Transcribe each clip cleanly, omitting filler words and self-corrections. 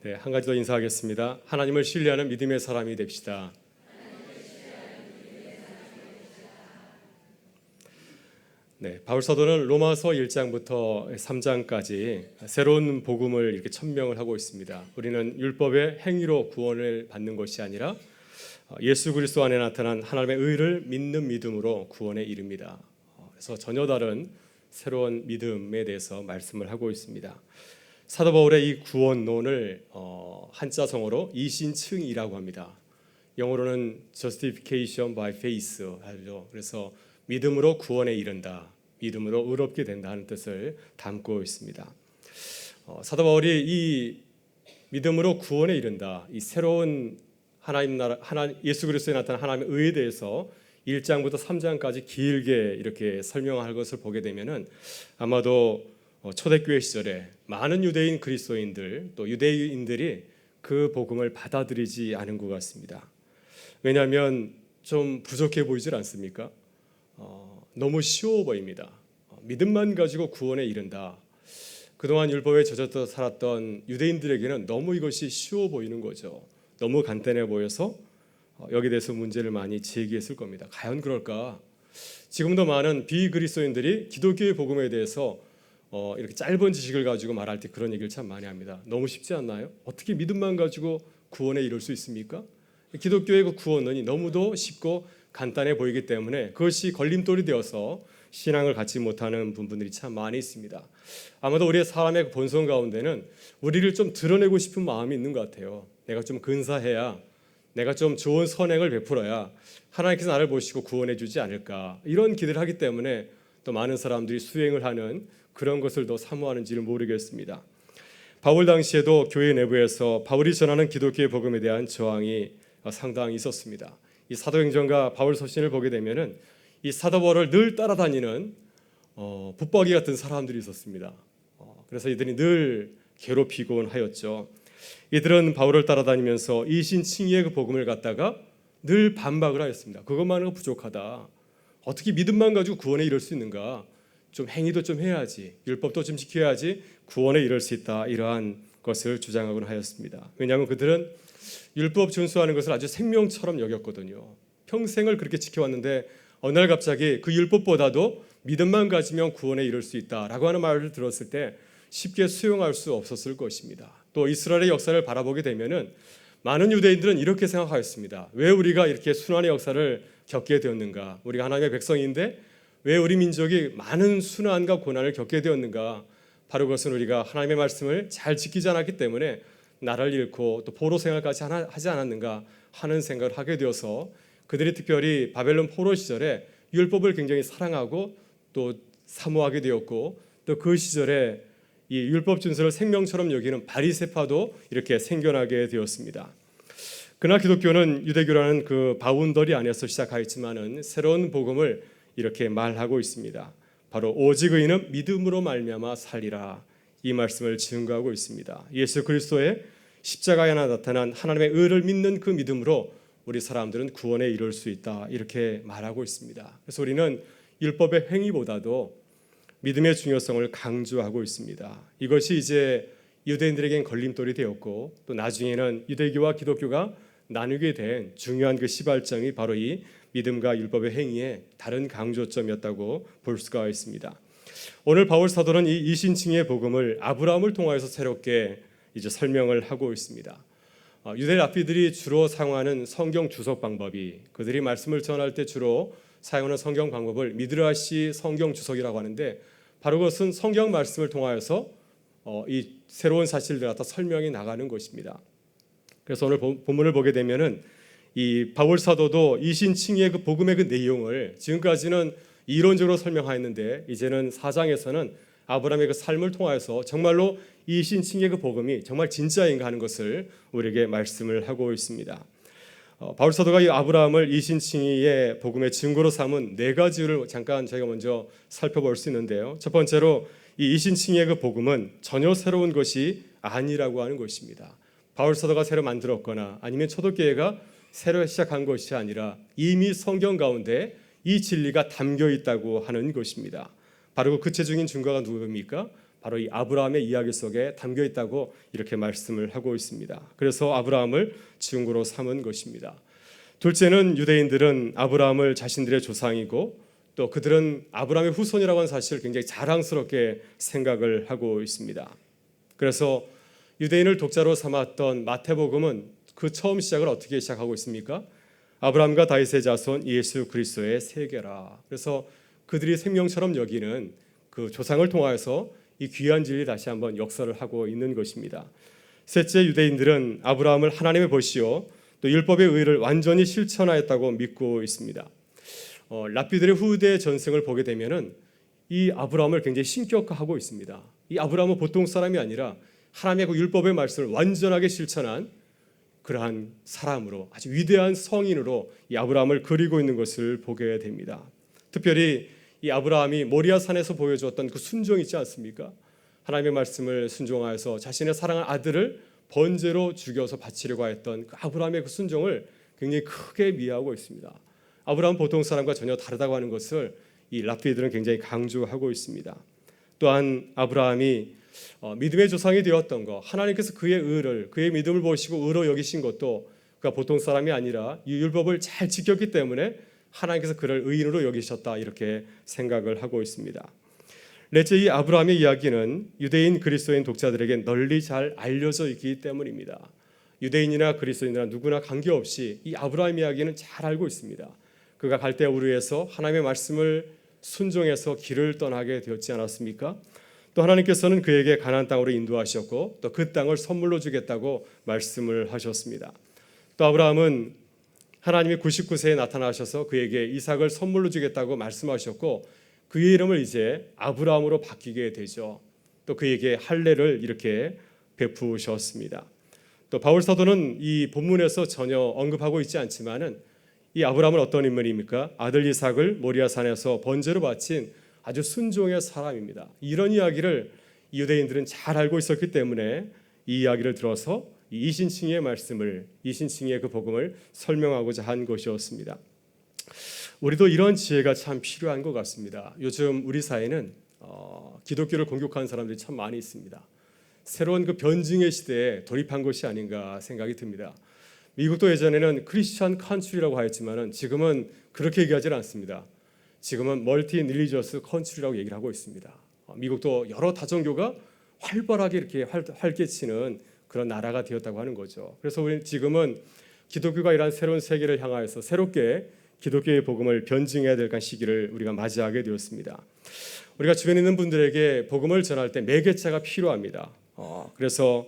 네, 한 가지 더 인사하겠습니다. 하나님을 신뢰하는 믿음의 사람이 됩시다. 네, 바울 사도는 로마서 1장부터 3장까지 새로운 복음을 이렇게 천명을 하고 있습니다. 우리는 율법의 행위로 구원을 받는 것이 아니라 예수 그리스도 안에 나타난 하나님의 의를 믿는 믿음으로 구원에 이릅니다. 그래서 전혀 다른 새로운 믿음에 대해서 말씀을 하고 있습니다. 사도 바울의 이 구원론을 한자성어로 이신층이라고 합니다. 영어로는 justification by faith 하죠. 그래서 믿음으로 구원에 이른다, 믿음으로 의롭게 된다 하는 뜻을 담고 있습니다. 사도 바울이 이 믿음으로 구원에 이른다, 이 새로운 하나님 나라, 예수 그리스도에 나타난 하나님의 의에 대해서 1장부터 3장까지 길게 이렇게 설명할 것을 보게 되면은 아마도 초대교회 시절에 많은 유대인 그리스도인들 또 유대인들이 그 복음을 받아들이지 않은 것 같습니다. 왜냐하면 좀 부족해 보이질 않습니까? 너무 쉬워 보입니다. 믿음만 가지고 구원에 이른다. 그동안 율법에 젖어서 살았던 유대인들에게는 너무 이것이 쉬워 보이는 거죠. 너무 간단해 보여서 여기에 대해서 문제를 많이 제기했을 겁니다. 과연 그럴까? 지금도 많은 비그리스도인들이 기독교의 복음에 대해서 이렇게 짧은 지식을 가지고 말할 때 그런 얘기를 참 많이 합니다. 너무 쉽지 않나요? 어떻게 믿음만 가지고 구원에 이룰 수 있습니까? 기독교의 그 구원론이 너무도 쉽고 간단해 보이기 때문에 그것이 걸림돌이 되어서 신앙을 갖지 못하는 부분들이 참 많이 있습니다. 아마도 우리의 사람의 본성 가운데는 우리를 좀 드러내고 싶은 마음이 있는 것 같아요. 내가 좀 근사해야, 내가 좀 좋은 선행을 베풀어야 하나님께서 나를 보시고 구원해 주지 않을까, 이런 기대를 하기 때문에 또 많은 사람들이 수행을 하는 그런 것을 더 사모하는지를 모르겠습니다. 바울 당시에도 교회 내부에서 바울이 전하는 기독교의 복음에 대한 저항이 상당히 있었습니다. 이 사도행전과 바울 서신을 보게 되면은 이 사도 바울을 늘 따라다니는 붙박이 같은 사람들이 있었습니다. 그래서 이들이 늘 괴롭히곤 하였죠. 이들은 바울을 따라다니면서 이신칭의의 그 복음을 갖다가 늘 반박을 하였습니다. 그것만은 부족하다. 어떻게 믿음만 가지고 구원에 이를 수 있는가? 좀 행위도 좀 해야지, 율법도 좀 지켜야지 구원에 이를 수 있다. 이러한 것을 주장하곤 하였습니다. 왜냐하면 그들은 율법 준수하는 것을 아주 생명처럼 여겼거든요. 평생을 그렇게 지켜왔는데 어느 날 갑자기 그 율법보다도 믿음만 가지면 구원에 이를 수 있다라고 하는 말을 들었을 때 쉽게 수용할 수 없었을 것입니다. 또 이스라엘의 역사를 바라보게 되면은 많은 유대인들은 이렇게 생각하였습니다. 왜 우리가 이렇게 순환의 역사를 겪게 되었는가? 우리가 하나님의 백성인데 왜 우리 민족이 많은 순환과 고난을 겪게 되었는가? 바로 그것은 우리가 하나님의 말씀을 잘 지키지 않았기 때문에 나라를 잃고 또 포로 생활까지 하지 않았는가 하는 생각을 하게 되어서 그들이 특별히 바벨론 포로 시절에 율법을 굉장히 사랑하고 또 사모하게 되었고, 또 그 시절에 이 율법 준수를 생명처럼 여기는 바리새파도 이렇게 생겨나게 되었습니다. 그러나 기독교는 유대교라는 그 바운더리 안에서 시작하였지만은 새로운 복음을 이렇게 말하고 있습니다. 바로 오직 의인은 믿음으로 말미암아 살리라, 이 말씀을 증거하고 있습니다. 예수 그리스도의 십자가에 나타난 하나님의 의를 믿는 그 믿음으로 우리 사람들은 구원에 이룰 수 있다, 이렇게 말하고 있습니다. 그래서 우리는 율법의 행위보다도 믿음의 중요성을 강조하고 있습니다. 이것이 이제 유대인들에겐 걸림돌이 되었고, 또 나중에는 유대교와 기독교가 나누게 된 중요한 그 시발점이 바로 이 믿음과 율법의 행위의 다른 강조점이었다고 볼 수가 있습니다. 오늘 바울 사도는 이 이신칭의 복음을 아브라함을 통하여서 새롭게 이제 설명을 하고 있습니다. 유대 랍비들이 주로 사용하는 성경 주석 방법이, 그들이 말씀을 전할 때 주로 사용하는 성경 방법을 미드라시 성경 주석이라고 하는데, 바로 그것은 성경 말씀을 통하여서 이 새로운 사실들 갖다 설명이 나가는 것입니다. 그래서 오늘 본문을 보게 되면은 이 바울 사도도 이신칭의의 그 복음의 그 내용을 지금까지는 이론적으로 설명하였는데, 이제는 4장에서는 아브라함의 그 삶을 통하여서 정말로 이신칭의 그 복음이 정말 진짜인가 하는 것을 우리에게 말씀을 하고 있습니다. 바울 사도가 이 아브라함을 이신칭의의 복음의 증거로 삼은 네 가지를 잠깐 저희가 먼저 살펴볼 수 있는데요. 첫 번째로 이 이신칭의의 그 복음은 전혀 새로운 것이 아니라고 하는 것입니다. 바울 사도가 새로 만들었거나 아니면 초대교회가 새로 시작한 것이 아니라 이미 성경 가운데 이 진리가 담겨 있다고 하는 것입니다. 바로 그 구체적인 증거가 누굽니까? 바로 이 아브라함의 이야기 속에 담겨 있다고 이렇게 말씀을 하고 있습니다. 그래서 아브라함을 증거로 삼은 것입니다. 둘째는 유대인들은 아브라함을 자신들의 조상이고 또 그들은 아브라함의 후손이라고 하는 사실을 굉장히 자랑스럽게 생각을 하고 있습니다. 그래서 유대인을 독자로 삼았던 마태복음은 그 처음 시작을 어떻게 시작하고 있습니까? 아브라함과 다윗의 자손 예수 그리스도의 세계라. 그래서 그들이 생명처럼 여기는 그 조상을 통하여서 이 귀한 진리 다시 한번 역설을 하고 있는 것입니다. 셋째, 유대인들은 아브라함을 하나님의 보시오 또 율법의 의를 완전히 실천하였다고 믿고 있습니다. 랍비들의 후대 전승을 보게 되면은 이 아브라함을 굉장히 신격화하고 있습니다. 이 아브라함은 보통 사람이 아니라 하나님의 그 율법의 말씀을 완전하게 실천한 그러한 사람으로 아주 위대한 성인으로 이 아브라함을 그리고 있는 것을 보게 됩니다. 특별히 이 아브라함이 모리아 산에서 보여주었던 그 순종 있지 않습니까? 하나님의 말씀을 순종하여서 자신의 사랑하는 아들을 번제로 죽여서 바치려고 했던 그 아브라함의 그 순종을 굉장히 크게 미화하고 있습니다. 아브라함은 보통 사람과 전혀 다르다고 하는 것을 이 랍비들은 굉장히 강조하고 있습니다. 또한 아브라함이 믿음의 조상이 되었던 것, 하나님께서 그의 믿음을 보시고 의로 여기신 것도 그가 보통 사람이 아니라 이 율법을 잘 지켰기 때문에 하나님께서 그를 의인으로 여기셨다 이렇게 생각을 하고 있습니다. 넷째, 이 아브라함의 이야기는 유대인 그리스도인 독자들에게 널리 잘 알려져 있기 때문입니다. 유대인이나 그리스도인이나 누구나 관계없이 이 아브라함 이야기는 잘 알고 있습니다. 그가 갈대아 우르에서 하나님의 말씀을 순종해서 길을 떠나게 되었지 않았습니까? 또 하나님께서는 그에게 가나안 땅으로 인도하셨고 또 그 땅을 선물로 주겠다고 말씀을 하셨습니다. 또 아브라함은 하나님이 99세에 나타나셔서 그에게 이삭을 선물로 주겠다고 말씀하셨고 그의 이름을 이제 아브라함으로 바뀌게 되죠. 또 그에게 할례를 이렇게 베푸셨습니다. 또 바울 사도는 이 본문에서 전혀 언급하고 있지 않지만은 이 아브라함은 어떤 인물입니까? 아들 이삭을 모리아 산에서 번제로 바친 아주 순종의 사람입니다. 이런 이야기를 유대인들은 잘 알고 있었기 때문에 이 이야기를 들어서 이 이신칭의 말씀을, 이신칭의 그 복음을 설명하고자 한 것이었습니다. 우리도 이런 지혜가 참 필요한 것 같습니다. 요즘 우리 사회는 기독교를 공격하는 사람들이 참 많이 있습니다. 새로운 그 변증의 시대에 돌입한 것이 아닌가 생각이 듭니다. 미국도 예전에는 크리스천 컨트리라고 하였지만은 지금은 그렇게 얘기하지 않습니다. 지금은 멀티 릴리저스 컨트리라고 얘기를 하고 있습니다. 미국도 여러 다종교가 활발하게 이렇게 활개치는 그런 나라가 되었다고 하는 거죠. 그래서 우리 지금은 기독교가 이러한 새로운 세계를 향하여서 새롭게 기독교의 복음을 변증해야 될 시기를 우리가 맞이하게 되었습니다. 우리가 주변에 있는 분들에게 복음을 전할 때 매개체가 필요합니다. 그래서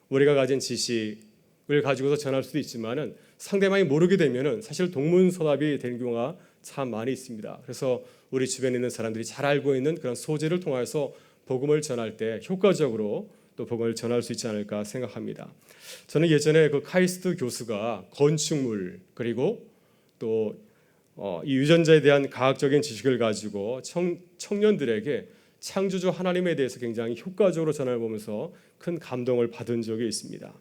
우리가 가진 지식을 가지고서 전할 수도 있지만은 상대방이 모르게 되면은 사실 동문서답이 되는 경우가 참 많이 있습니다. 그래서 우리 주변에 있는 사람들이 잘 알고 있는 그런 소재를 통해서 복음을 전할 때 효과적으로 또 복음을 전할 수 있지 않을까 생각합니다. 저는 예전에 그 카이스트 교수가 건축물 그리고 또 이 유전자에 대한 과학적인 지식을 가지고 청년들에게 창조주 하나님에 대해서 굉장히 효과적으로 전할 보면서 큰 감동을 받은 적이 있습니다.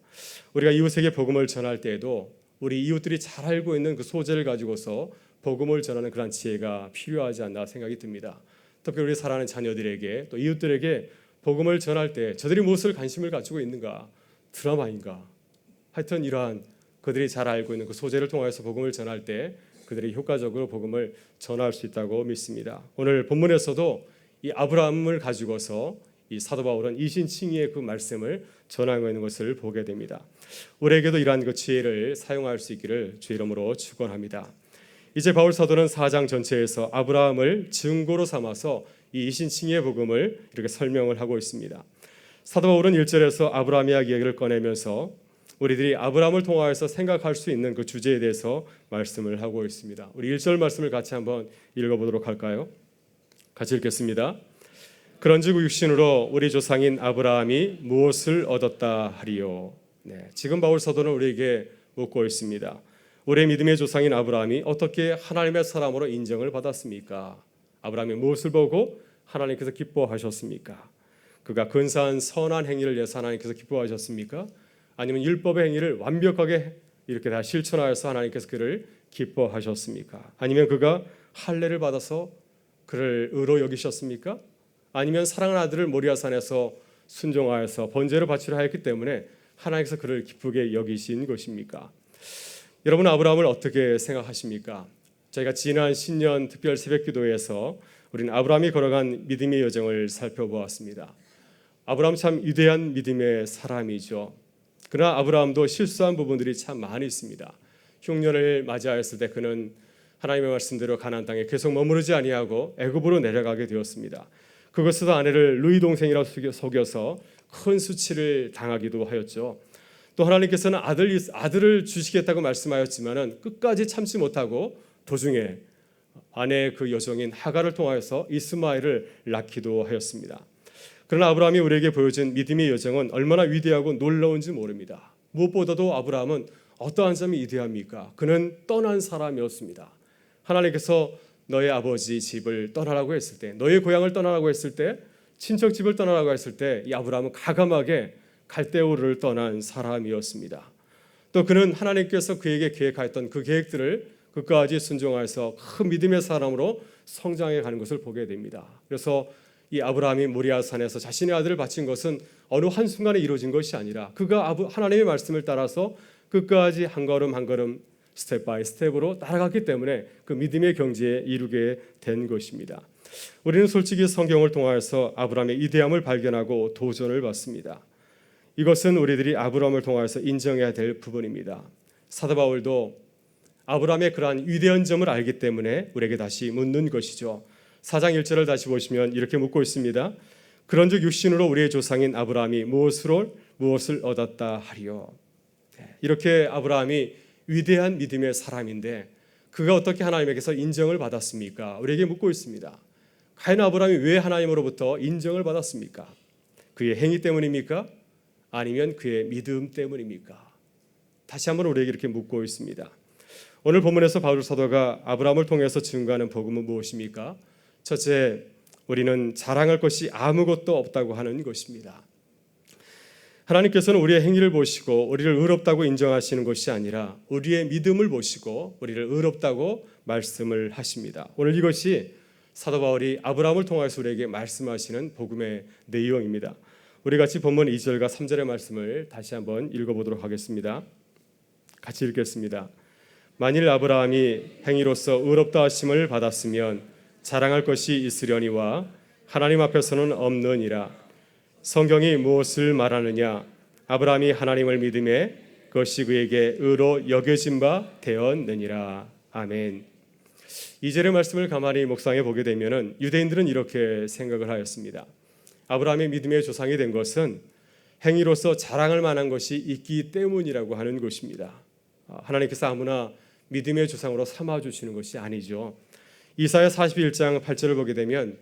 우리가 이웃에게 복음을 전할 때에도 우리 이웃들이 잘 알고 있는 그 소재를 가지고서 복음을 전하는 그런 지혜가 필요하지 않나 생각이 듭니다. 특히 우리 사랑하는 자녀들에게 또 이웃들에게 복음을 전할 때 저들이 무엇을 관심을 가지고 있는가, 드라마인가, 하여튼 이러한 그들이 잘 알고 있는 그 소재를 통해서 복음을 전할 때 그들이 효과적으로 복음을 전할 수 있다고 믿습니다. 오늘 본문에서도 이 아브라함을 가지고서 이 사도 바울은 이신칭의의 그 말씀을 전하고 있는 것을 보게 됩니다. 우리에게도 이러한 그 지혜를 사용할 수 있기를 주 이름으로 축원합니다. 이제 바울 사도는 4장 전체에서 아브라함을 증거로 삼아서 이 이신칭의의 복음을 이렇게 설명을 하고 있습니다. 사도 바울은 1절에서 아브라함 이야기를 꺼내면서 우리들이 아브라함을 통하여서 생각할 수 있는 그 주제에 대해서 말씀을 하고 있습니다. 우리 1절 말씀을 같이 한번 읽어보도록 할까요? 같이 읽겠습니다. 그런즉 육신으로 우리 조상인 아브라함이 무엇을 얻었다 하리요. 네, 지금 바울 사도는 우리에게 묻고 있습니다. 우리의 믿음의 조상인 아브라함이 어떻게 하나님의 사람으로 인정을 받았습니까? 아브라함이 무엇을 보고 하나님께서 기뻐하셨습니까? 그가 근사한 선한 행위를 위해서 하나님께서 기뻐하셨습니까? 아니면 율법의 행위를 완벽하게 이렇게 다 실천하여서 하나님께서 그를 기뻐하셨습니까? 아니면 그가 할례를 받아서 그를 의로 여기셨습니까? 아니면 사랑하는 아들을 모리아산에서 순종하여서 번제로 바치려 하였기 때문에 하나님께서 그를 기쁘게 여기신 것입니까? 여러분, 아브라함을 어떻게 생각하십니까? 저희가 지난 신년 특별 새벽기도에서 우리는 아브라함이 걸어간 믿음의 여정을 살펴보았습니다. 아브라함 참 위대한 믿음의 사람이죠. 그러나 아브라함도 실수한 부분들이 참 많이 있습니다. 흉년을 맞이하였을 때 그는 하나님의 말씀대로 가나안 땅에 계속 머무르지 아니하고 애굽으로 내려가게 되었습니다. 그것에도 아내를 누이 동생이라고 속여서 큰 수치를 당하기도 하였죠. 또 하나님께서는 아들을 주시겠다고 말씀하였지만은 끝까지 참지 못하고 도중에 아내의 그 여종인 하갈을 통하여서 이스마엘을 낳기도 하였습니다. 그러나 아브라함이 우리에게 보여준 믿음의 여정은 얼마나 위대하고 놀라운지 모릅니다. 무엇보다도 아브라함은 어떠한 점이 위대합니까? 그는 떠난 사람이었습니다. 하나님께서 너의 아버지 집을 떠나라고 했을 때, 너의 고향을 떠나라고 했을 때, 친척 집을 떠나라고 했을 때 이 아브라함은 과감하게 갈대우를 떠난 사람이었습니다. 또 그는 하나님께서 그에게 계획하였던 그 계획들을 끝까지 순종하여서 큰 믿음의 사람으로 성장해 가는 것을 보게 됩니다. 그래서 이 아브라함이 모리아산에서 자신의 아들을 바친 것은 어느 한순간에 이루어진 것이 아니라 그가 하나님의 말씀을 따라서 끝까지 한 걸음 한 걸음 스텝 바이 스텝으로 따라갔기 때문에 그 믿음의 경지에 이르게 된 것입니다. 우리는 솔직히 성경을 통하여서 아브라함의 위대함을 발견하고 도전을 받습니다. 이것은 우리들이 아브라함을 통하여서 인정해야 될 부분입니다. 사도 바울도 아브라함의 그러한 위대한 점을 알기 때문에 우리에게 다시 묻는 것이죠. 4장 1절을 다시 보시면 이렇게 묻고 있습니다. 그런즉 육신으로 우리의 조상인 아브라함이 무엇을 얻었다 하리요. 이렇게 아브라함이 위대한 믿음의 사람인데 그가 어떻게 하나님에게서 인정을 받았습니까? 우리에게 묻고 있습니다. 과연 아브라함이 왜 하나님으로부터 인정을 받았습니까? 그의 행위 때문입니까? 아니면 그의 믿음 때문입니까? 다시 한번 우리에게 이렇게 묻고 있습니다. 오늘 본문에서 바울 사도가 아브라함을 통해서 증거하는 복음은 무엇입니까? 첫째, 우리는 자랑할 것이 아무것도 없다고 하는 것입니다. 하나님께서는 우리의 행위를 보시고 우리를 의롭다고 인정하시는 것이 아니라 우리의 믿음을 보시고 우리를 의롭다고 말씀을 하십니다. 오늘 이것이 사도 바울이 아브라함을 통해서 우리에게 말씀하시는 복음의 내용입니다. 우리 같이 본문 2절과 3절의 말씀을 다시 한번 읽어보도록 하겠습니다. 같이 읽겠습니다. 만일 아브라함이 행위로서 의롭다 하심을 받았으면 자랑할 것이 있으려니와 하나님 앞에서는 없느니라. 성경이 무엇을 말하느냐? 아브라함이 하나님을 믿음에 그것이 그에게 의로 여겨진 바 되었느니라. 아멘. 2절의 말씀을 가만히 묵상해 보게 되면은 유대인들은 이렇게 생각을 하였습니다. 아브라함의 믿음의 조상이 된 것은 행위로서 자랑할 만한 것이 있기 때문이라고 하는 것입니다. 하나님께서 아무나 믿음의 조상으로 삼아 주시는 것이 아니죠. 이사야 41장 8절을 보게 되면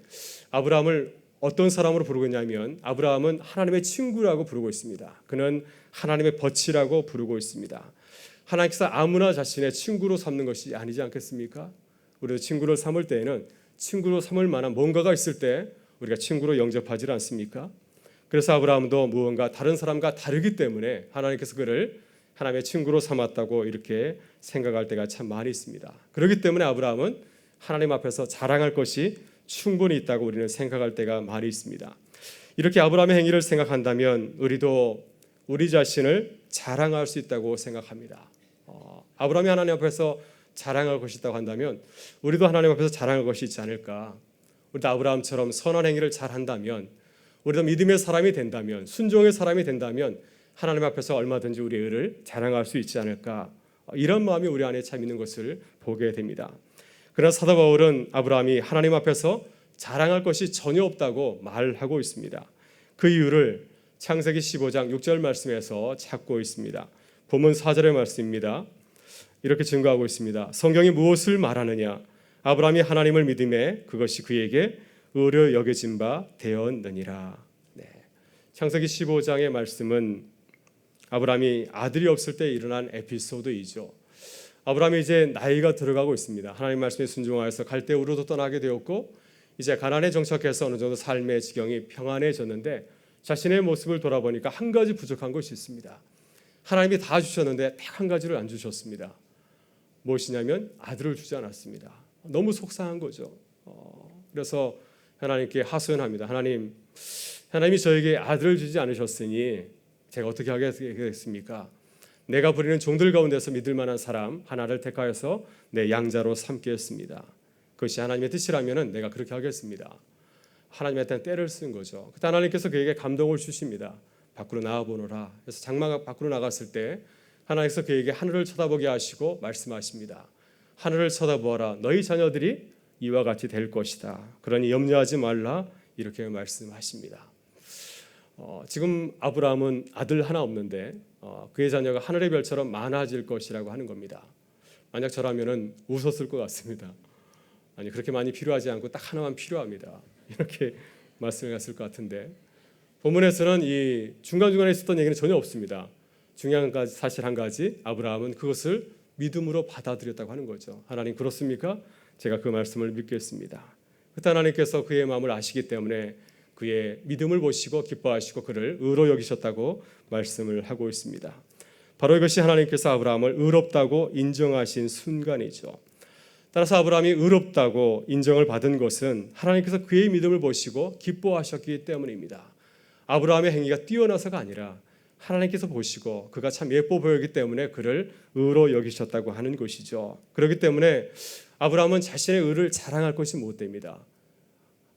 아브라함을 어떤 사람으로 부르고 있냐면 아브라함은 하나님의 친구라고 부르고 있습니다. 그는 하나님의 벗이라고 부르고 있습니다. 하나님께서 아무나 자신의 친구로 삼는 것이 아니지 않겠습니까? 우리도 친구를 삼을 때에는 친구로 삼을 만한 뭔가가 있을 때 우리가 친구로 영접하지 않습니까? 그래서 아브라함도 무언가 다른 사람과 다르기 때문에 하나님께서 그를 하나님의 친구로 삼았다고 이렇게 생각할 때가 참 많이 있습니다. 그렇기 때문에 아브라함은 하나님 앞에서 자랑할 것이 충분히 있다고 우리는 생각할 때가 많이 있습니다. 이렇게 아브라함의 행위를 생각한다면 우리도 우리 자신을 자랑할 수 있다고 생각합니다. 아브라함이 하나님 앞에서 자랑할 것이 있다고 한다면 우리도 하나님 앞에서 자랑할 것이 있지 않을까? 우리도 아브라함처럼 선한 행위를 잘한다면, 우리도 믿음의 사람이 된다면, 순종의 사람이 된다면 하나님 앞에서 얼마든지 우리의 의를 자랑할 수 있지 않을까? 이런 마음이 우리 안에 참 있는 것을 보게 됩니다. 그러나 사도 바울은 아브라함이 하나님 앞에서 자랑할 것이 전혀 없다고 말하고 있습니다. 그 이유를 창세기 15장 6절 말씀에서 찾고 있습니다. 본문 4절의 말씀입니다. 이렇게 증거하고 있습니다. 성경이 무엇을 말하느냐? 아브라함이 하나님을 믿음에 그것이 그에게 의로 여겨진 바 되었느니라. 창세기 15장의 말씀은 아브라함이 아들이 없을 때 일어난 에피소드이죠. 아브라함이 이제 나이가 들어가고 있습니다. 하나님 말씀에 순종하여서 갈대우로도 떠나게 되었고 이제 가나안에 정착해서 어느 정도 삶의 지경이 평안해졌는데 자신의 모습을 돌아보니까 한 가지 부족한 것이 있습니다. 하나님이 다 주셨는데 딱 한 가지를 안 주셨습니다. 무엇이냐면 아들을 주지 않았습니다. 너무 속상한 거죠. 그래서 하나님께 하소연합니다. 하나님이 저에게 아들을 주지 않으셨으니 제가 어떻게 하겠습니까? 내가 부리는 종들 가운데서 믿을 만한 사람 하나를 택하여서 내 양자로 삼겠습니다. 그것이 하나님의 뜻이라면 내가 그렇게 하겠습니다. 하나님한테 때를 쓴 거죠. 그때 하나님께서 그에게 감동을 주십니다. 밖으로 나와보노라. 그래서 장막 밖으로 나갔을 때 하나님께서 그에게 하늘을 쳐다보게 하시고 말씀하십니다. 하늘을 쳐다보아라. 너희 자녀들이 이와 같이 될 것이다. 그러니 염려하지 말라. 이렇게 말씀하십니다. 지금 아브라함은 아들 하나 없는데 그의 자녀가 하늘의 별처럼 많아질 것이라고 하는 겁니다. 만약 저라면은 웃었을 것 같습니다. 아니 그렇게 많이 필요하지 않고 딱 하나만 필요합니다. 이렇게 말씀했을 것 같은데 본문에서는 이 중간중간에 있었던 얘기는 전혀 없습니다. 중요한 사실 한 가지, 아브라함은 그것을 믿음으로 받아들였다고 하는 거죠. 하나님 그렇습니까? 제가 그 말씀을 믿겠습니다. 그때 하나님께서 그의 마음을 아시기 때문에 그의 믿음을 보시고 기뻐하시고 그를 의로 여기셨다고 말씀을 하고 있습니다. 바로 이것이 하나님께서 아브라함을 의롭다고 인정하신 순간이죠. 따라서 아브라함이 의롭다고 인정을 받은 것은 하나님께서 그의 믿음을 보시고 기뻐하셨기 때문입니다. 아브라함의 행위가 뛰어나서가 아니라 하나님께서 보시고 그가 참 예뻐 보였기 때문에 그를 의로 여기셨다고 하는 것이죠. 그렇기 때문에 아브라함은 자신의 의를 자랑할 것이 못 됩니다.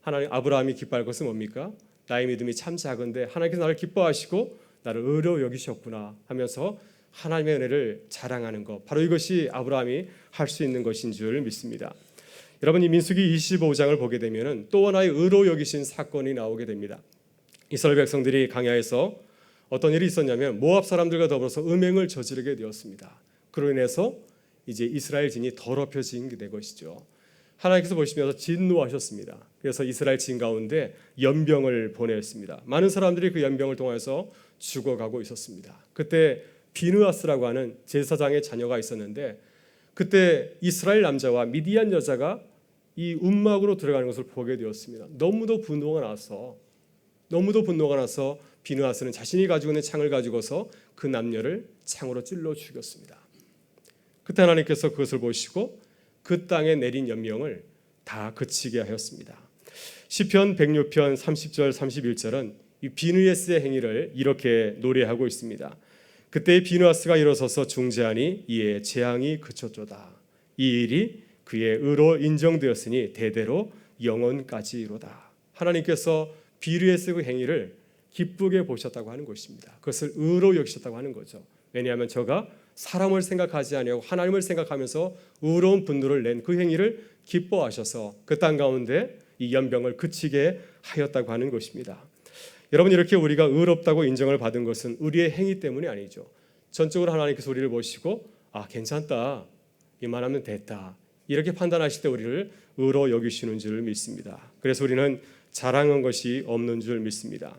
아브라함이 기뻐할 것은 뭡니까? 나의 믿음이 참 작은데 하나님께서 나를 기뻐하시고 나를 의로 여기셨구나 하면서 하나님의 은혜를 자랑하는 것, 바로 이것이 아브라함이 할 수 있는 것인 줄 믿습니다. 여러분, 이 민수기 25장을 보게 되면 또 하나의 의로 여기신 사건이 나오게 됩니다. 이스라엘 백성들이 광야에서 어떤 일이 있었냐면 모압 사람들과 더불어서 음행을 저지르게 되었습니다. 그로 인해서 이제 이스라엘 진이 더럽혀진 것이죠. 하나님께서 보시면서 진노하셨습니다. 그래서 이스라엘 진 가운데 연병을 보냈습니다. 많은 사람들이 그 연병을 통해서 죽어가고 있었습니다. 그때 비느하스라고 하는 제사장의 자녀가 있었는데 그때 이스라엘 남자와 미디안 여자가 이 움막으로 들어가는 것을 보게 되었습니다. 너무도 분노가 나서 비느하스는 자신이 가지고 있는 창을 가지고서 그 남녀를 창으로 찔러 죽였습니다. 그때 하나님께서 그것을 보시고 그 땅에 내린 연명을 다 그치게 하였습니다. 시편 106편 30절 31절은 이 비느하스의 행위를 이렇게 노래하고 있습니다. 그때 비느하스가 일어서서 중재하니 이에 재앙이 그쳤도다. 이 일이 그의 의로 인정되었으니 대대로 영원까지로다. 하나님께서 비느하스의 행위를 기쁘게 보셨다고 하는 것입니다. 그것을 의로 여기셨다고 하는 거죠. 왜냐하면 저가 사람을 생각하지 아니하고 하나님을 생각하면서 의로운 분노를 낸 그 행위를 기뻐하셔서 그 땅 가운데 이 연병을 그치게 하였다고 하는 것입니다. 여러분, 이렇게 우리가 의롭다고 인정을 받은 것은 우리의 행위 때문이 아니죠. 전적으로 하나님께서 우리를 보시고 괜찮다, 이만하면 됐다, 이렇게 판단하실 때 우리를 의로 여기시는 줄 믿습니다. 그래서 우리는 자랑한 것이 없는 줄 믿습니다.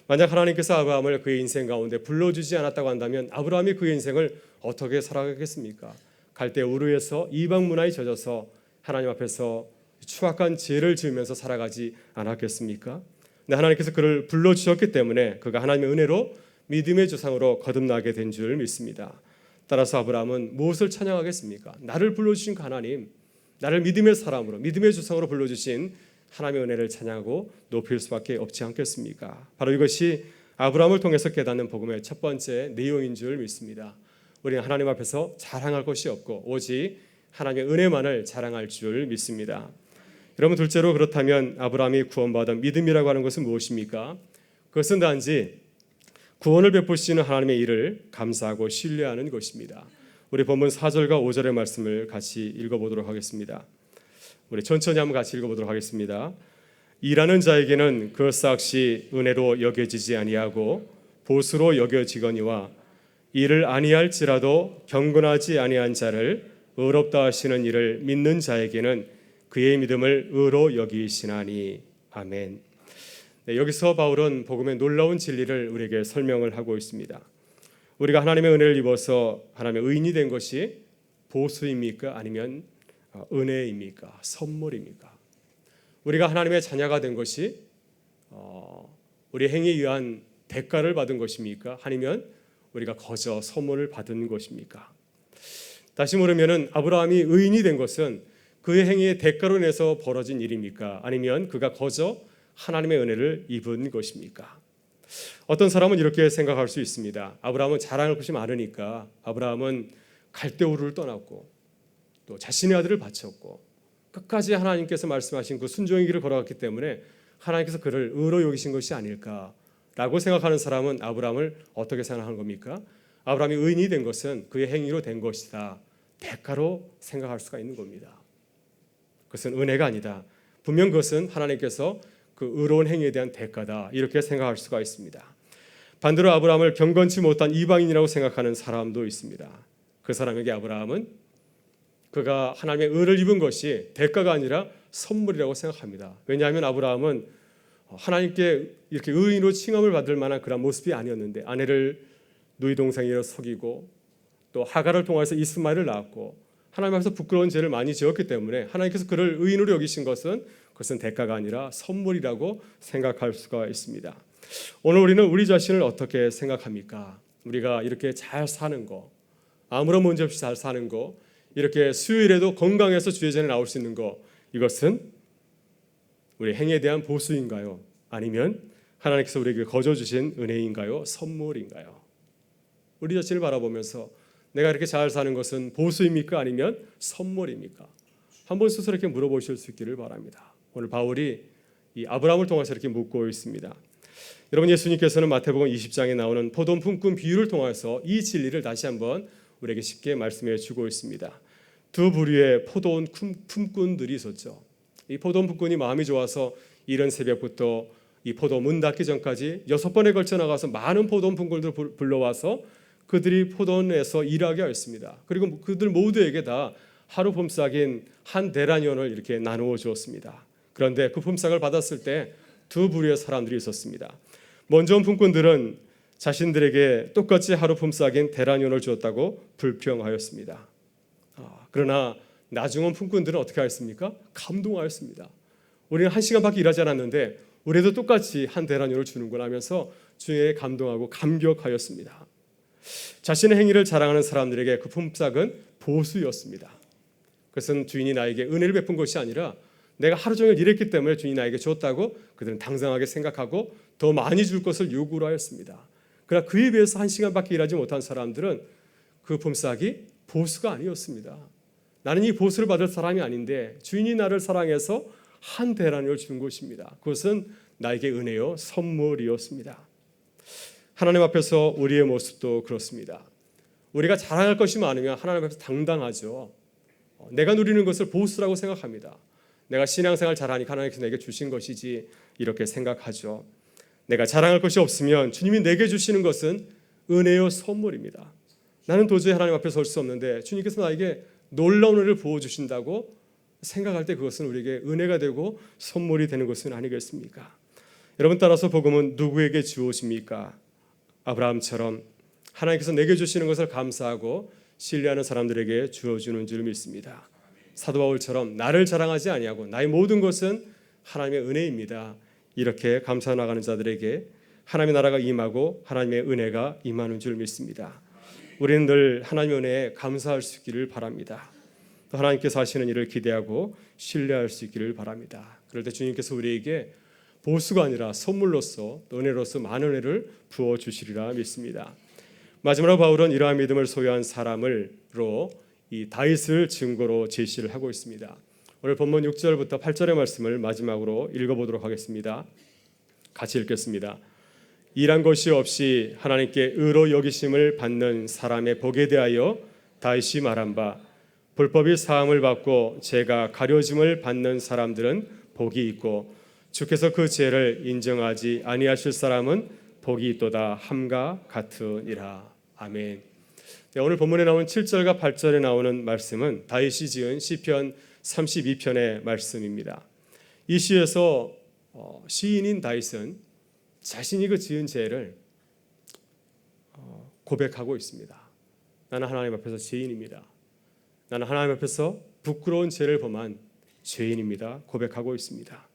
만약 하나님께서 아브라함을 그의 인생 가운데 불러주지 않았다고 한다면 아브라함이 그의 인생을 어떻게 살아가겠습니까? 갈대 우르에서 이방 문화에 젖어서 하나님 앞에서 추악한 죄를 지으면서 살아가지 않았겠습니까? 근데 하나님께서 그를 불러주셨기 때문에 그가 하나님의 은혜로 믿음의 조상으로 거듭나게 된 줄 믿습니다. 따라서 아브라함은 무엇을 찬양하겠습니까? 나를 불러주신 그 하나님, 나를 믿음의 사람으로, 믿음의 조상으로 불러주신 하나님의 은혜를 찬양하고 높일 수밖에 없지 않겠습니까? 바로 이것이 아브라함을 통해서 깨닫는 복음의 첫 번째 내용인 줄 믿습니다. 우리는 하나님 앞에서 자랑할 것이 없고 오직 하나님의 은혜만을 자랑할 줄 믿습니다. 여러분, 둘째로 그렇다면 아브라함이 구원받은 믿음이라고 하는 것은 무엇입니까? 그것은 단지 구원을 베푸시는 하나님의 일을 감사하고 신뢰하는 것입니다. 우리 본문 4절과 5절의 말씀을 같이 읽어보도록 하겠습니다. 우리 천천히 한번 같이 읽어보도록 하겠습니다. 일하는 자에게는 그 삭시 은혜로 여겨지지 아니하고 보수로 여겨지거니와 이를 아니할지라도 경건하지 아니한 자를 의롭다 하시는 이를 믿는 자에게는 그의 믿음을 의로 여기시나니. 아멘. 네, 여기서 바울은 복음의 놀라운 진리를 우리에게 설명을 하고 있습니다. 우리가 하나님의 은혜를 입어서 하나님의 의인이 된 것이 보수입니까? 아니면 은혜입니까? 선물입니까? 우리가 하나님의 자녀가 된 것이 우리 행위에 의한 대가를 받은 것입니까? 아니면 우리가 거저 선물을 받은 것입니까? 다시 물으면은 아브라함이 의인이 된 것은 그의 행위의 대가로 인해서 벌어진 일입니까? 아니면 그가 거저 하나님의 은혜를 입은 것입니까? 어떤 사람은 이렇게 생각할 수 있습니다. 아브라함은 자랑할 것이 많으니까 아브라함은 갈대우르를 떠났고 또 자신의 아들을 바쳤고 끝까지 하나님께서 말씀하신 그 순종의 길을 걸어갔기 때문에 하나님께서 그를 의로 여기신 것이 아닐까라고 생각하는 사람은 아브라함을 어떻게 생각하는 겁니까? 아브라함이 의인이 된 것은 그의 행위로 된 것이다. 대가로 생각할 수가 있는 겁니다. 그것은 은혜가 아니다. 분명 그것은 하나님께서 그 의로운 행위에 대한 대가다. 이렇게 생각할 수가 있습니다. 반대로 아브라함을 경건치 못한 이방인이라고 생각하는 사람도 있습니다. 그 사람에게 아브라함은 그가 하나님의 의를 입은 것이 대가가 아니라 선물이라고 생각합니다. 왜냐하면 아브라함은 하나님께 이렇게 의인으로 칭함을 받을 만한 그런 모습이 아니었는데 아내를 누이 동생이라 속이고 또 하갈을 통해서 이스마엘을 낳았고 하나님 앞에서 부끄러운 죄를 많이 지었기 때문에 하나님께서 그를 의인으로 여기신 것은 그것은 대가가 아니라 선물이라고 생각할 수가 있습니다. 오늘 우리는 우리 자신을 어떻게 생각합니까? 우리가 이렇게 잘 사는 거, 아무런 문제 없이 잘 사는 거, 이렇게 수요일에도 건강해서 주의 전에 나올 수 있는 거, 이것은 우리 행위에 대한 보수인가요? 아니면 하나님께서 우리에게 거저 주신 은혜인가요? 선물인가요? 우리 자신을 바라보면서 내가 이렇게 잘 사는 것은 보수입니까? 아니면 선물입니까? 한번 스스로 이렇게 물어보실 수 있기를 바랍니다. 오늘 바울이 이 아브라함을 통해서 이렇게 묻고 있습니다. 여러분, 예수님께서는 마태복음 20장에 나오는 포도 품꾼 비유를 통해서 이 진리를 다시 한번 우리에게 쉽게 말씀해 주고 있습니다. 두 부류의 포도 품꾼들이 있었죠. 이 포도 품꾼이 마음이 좋아서 이른 새벽부터 이 포도 문 닫기 전까지 6번에 걸쳐 나가서 많은 포도 품꾼들을 불러와서 그들이 포도원에서 일하게 하였습니다. 그리고 그들 모두에게 다 하루 품삯인 한 데나리온을 이렇게 나누어 주었습니다. 그런데 그 품삯을 받았을 때 두 부류의 사람들이 있었습니다. 먼저 온 품꾼들은 자신들에게 똑같이 하루 품삯인 데나리온을 주었다고 불평하였습니다. 그러나 나중 온 품꾼들은 어떻게 하였습니까? 감동하였습니다. 우리는 1시간밖에 일하지 않았는데 우리도 똑같이 한 데나리온을 주는구나 하면서 주에 감동하고 감격하였습니다. 자신의 행위를 자랑하는 사람들에게 그 품삯은 보수였습니다. 그것은 주인이 나에게 은혜를 베푼 것이 아니라 내가 하루 종일 일했기 때문에 주인이 나에게 줬다고 그들은 당당하게 생각하고 더 많이 줄 것을 요구를 하였습니다. 그러나 그에 비해서 1시간밖에 일하지 못한 사람들은 그 품삯이 보수가 아니었습니다. 나는 이 보수를 받을 사람이 아닌데 주인이 나를 사랑해서 한 데나리온을 준 것입니다. 그것은 나에게 은혜요 선물이었습니다. 하나님 앞에서 우리의 모습도 그렇습니다. 우리가 자랑할 것이 많으면 하나님 앞에서 당당하죠. 내가 누리는 것을 보수라고 생각합니다. 내가 신앙생활 잘하니까 하나님께서 내게 주신 것이지 이렇게 생각하죠. 내가 자랑할 것이 없으면 주님이 내게 주시는 것은 은혜요 선물입니다. 나는 도저히 하나님 앞에 설 수 없는데 주님께서 나에게 놀라운 은혜를 부어주신다고 생각할 때 그것은 우리에게 은혜가 되고 선물이 되는 것은 아니겠습니까? 여러분, 따라서 복음은 누구에게 주어집니까? 아브라함처럼 하나님께서 내게 주시는 것을 감사하고 신뢰하는 사람들에게 주어주는 줄 믿습니다. 사도 바울처럼 나를 자랑하지 아니하고 나의 모든 것은 하나님의 은혜입니다. 이렇게 감사 나가는 자들에게 하나님의 나라가 임하고 하나님의 은혜가 임하는 줄 믿습니다. 우리는 늘 하나님의 은혜에 감사할 수 있기를 바랍니다. 또 하나님께서 하시는 일을 기대하고 신뢰할 수 있기를 바랍니다. 그럴 때 주님께서 우리에게 보수가 아니라 선물로서 또 은혜로서 많은 은혜를 부어주시리라 믿습니다. 마지막으로 바울은 이러한 믿음을 소유한 사람으로 이 다윗을 증거로 제시를 하고 있습니다. 오늘 본문 6절부터 8절의 말씀을 마지막으로 읽어보도록 하겠습니다. 같이 읽겠습니다. 일한 것이 없이 하나님께 의로 여기심을 받는 사람의 복에 대하여 다윗이 말한 바 불법이 사함을 받고 죄가 가려짐을 받는 사람들은 복이 있고 주께서 그 죄를 인정하지 아니하실 사람은 복이 있도다 함과 같으니라. 아멘. 네, 오늘 본문에 나온 7절과 8절에 나오는 말씀은 다윗이 지은 시편 32편의 말씀입니다. 이 시에서 시인인 다윗은 자신이 그 지은 죄를 고백하고 있습니다. 나는 하나님 앞에서 죄인입니다. 나는 하나님 앞에서 부끄러운 죄를 범한 죄인입니다. 고백하고 있습니다.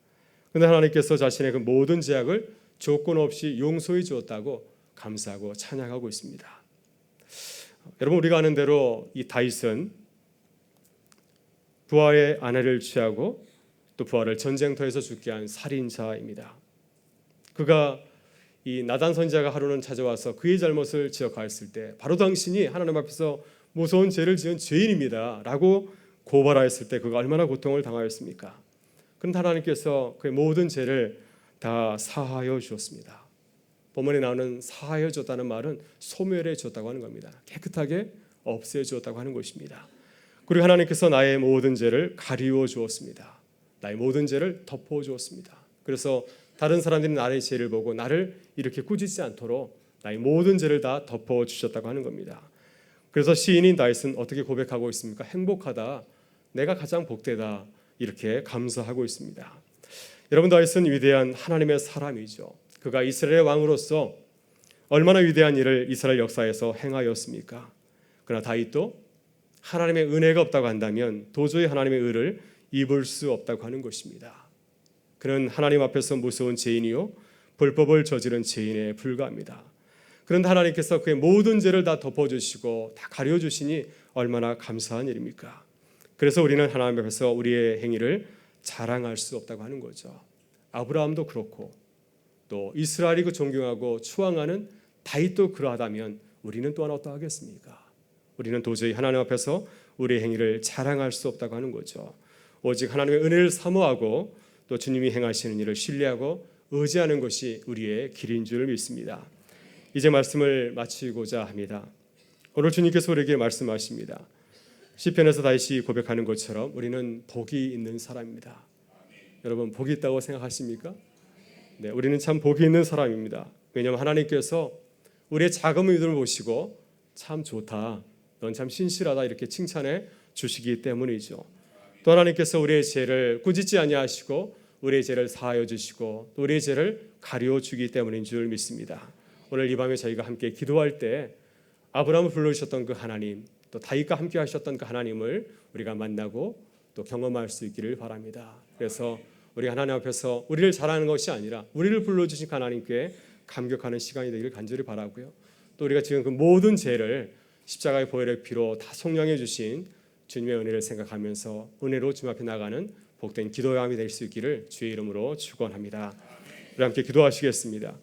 그런데 하나님께서 자신의 그 모든 죄악을 조건 없이 용서해 주었다고 감사하고 찬양하고 있습니다. 여러분, 우리가 아는 대로 이 다윗은 부하의 아내를 취하고 또 부하를 전쟁터에서 죽게 한 살인자입니다. 그가 이 나단 선지자가 하루는 찾아와서 그의 잘못을 지적하였을 때 바로 당신이 하나님 앞에서 무서운 죄를 지은 죄인입니다 라고 고발하였을 때 그가 얼마나 고통을 당하였습니까? 그런데 하나님께서 그의 모든 죄를 다 사하여 주었습니다. 본문에 나오는 사하여 줬다는 말은 소멸해 줬다고 하는 겁니다. 깨끗하게 없애 주었다고 하는 것입니다. 그리고 하나님께서 나의 모든 죄를 가리워 주었습니다. 나의 모든 죄를 덮어 주었습니다. 그래서 다른 사람들이 나의 죄를 보고 나를 이렇게 꾸짖지 않도록 나의 모든 죄를 다 덮어 주셨다고 하는 겁니다. 그래서 시인인 다윗은 어떻게 고백하고 있습니까? 행복하다, 내가 가장 복되다, 이렇게 감사하고 있습니다. 여러분, 다윗은 위대한 하나님의 사람이죠. 그가 이스라엘의 왕으로서 얼마나 위대한 일을 이스라엘 역사에서 행하였습니까? 그러나 다윗도 하나님의 은혜가 없다고 한다면 도저히 하나님의 의를 입을 수 없다고 하는 것입니다. 그는 하나님 앞에서 무서운 죄인이요 불법을 저지른 죄인에 불과합니다. 그런데 하나님께서 그의 모든 죄를 다 덮어주시고 다 가려주시니 얼마나 감사한 일입니까? 그래서 우리는 하나님 앞에서 우리의 행위를 자랑할 수 없다고 하는 거죠. 아브라함도 그렇고 또 이스라엘이 그 존경하고 추앙하는 다윗도 그러하다면 우리는 또한 어떠하겠습니까? 우리는 도저히 하나님 앞에서 우리의 행위를 자랑할 수 없다고 하는 거죠. 오직 하나님의 은혜를 사모하고 또 주님이 행하시는 일을 신뢰하고 의지하는 것이 우리의 길인 줄 믿습니다. 이제 말씀을 마치고자 합니다. 오늘 주님께서 우리에게 말씀하십니다. 시편에서 다윗이 고백하는 것처럼 우리는 복이 있는 사람입니다. 여러분, 복이 있다고 생각하십니까? 네, 우리는 참 복이 있는 사람입니다. 왜냐하면 하나님께서 우리의 작은 믿음을 보시고 참 좋다, 넌 참 신실하다 이렇게 칭찬해 주시기 때문이죠. 또 하나님께서 우리의 죄를 꾸짖지 아니하시고 우리의 죄를 사하여 주시고 또 우리의 죄를 가리워 주기 때문인 줄 믿습니다. 오늘 이 밤에 저희가 함께 기도할 때 아브라함을 불러주셨던 그 하나님, 또 다윗과 함께 하셨던 그 하나님을 우리가 만나고 또 경험할 수 있기를 바랍니다. 그래서 우리 하나님 앞에서 우리를 자랑하는 것이 아니라 우리를 불러주신 하나님께 감격하는 시간이 되기를 간절히 바라고요. 또 우리가 지금 그 모든 죄를 십자가의 보혈의 피로 다 속량해 주신 주님의 은혜를 생각하면서 은혜로 주님 앞에 나가는 복된 기도의 밤이 될 수 있기를 주의 이름으로 축원합니다. 우리 함께 기도하시겠습니다.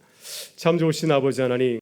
참 좋으신 아버지 하나님,